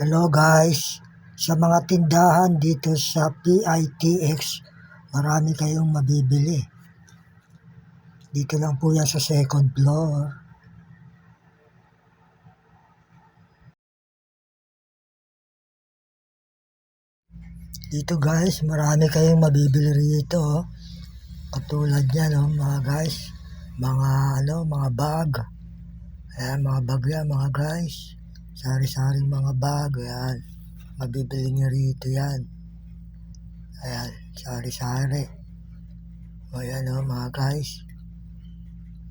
Hello guys, sa mga tindahan dito sa PITX, marami kayong mabibili. Dito lang po yan sa second floor. Dito guys, marami kayong mabibili rito. Katulad yan mga guys, mga bag. Ayan, mga bag yan mga guys. Sari-saring mga bag, ayan. Mabibili nyo rito yan. Ayan, sari-sari. Ayan mga guys.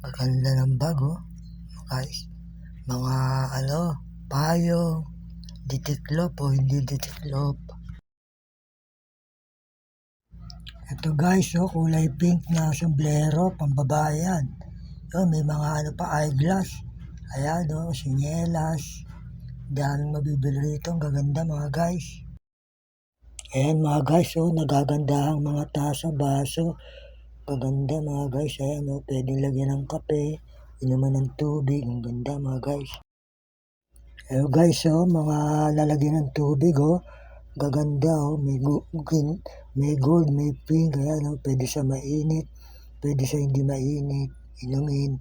Maganda ng bag guys. Mga payong, ditiklop o hindi ditiklop. Ito guys, kulay pink na sombrero, pambabae yan. May mga pa eyeglass. Ayan sinyelas. Daming mabibili rito, ang gaganda mga guys. Ayan mga guys, nagagandahang mga tasa, baso. Gaganda mga guys, ayan pwede lagyan ng kape, inuman ng tubig, ang ganda mga guys. Ayan guys, mga lalagyan ng tubig gaganda may gold, may pink, ayan pwede sa mainit, pwede sa hindi mainit, inumin.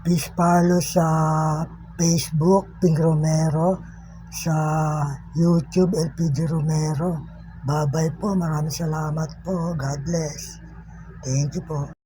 Please follow sa Facebook, Pink Romero, sa YouTube, LPG Romero. Bye-bye po, maraming salamat po, God bless. Thank you po.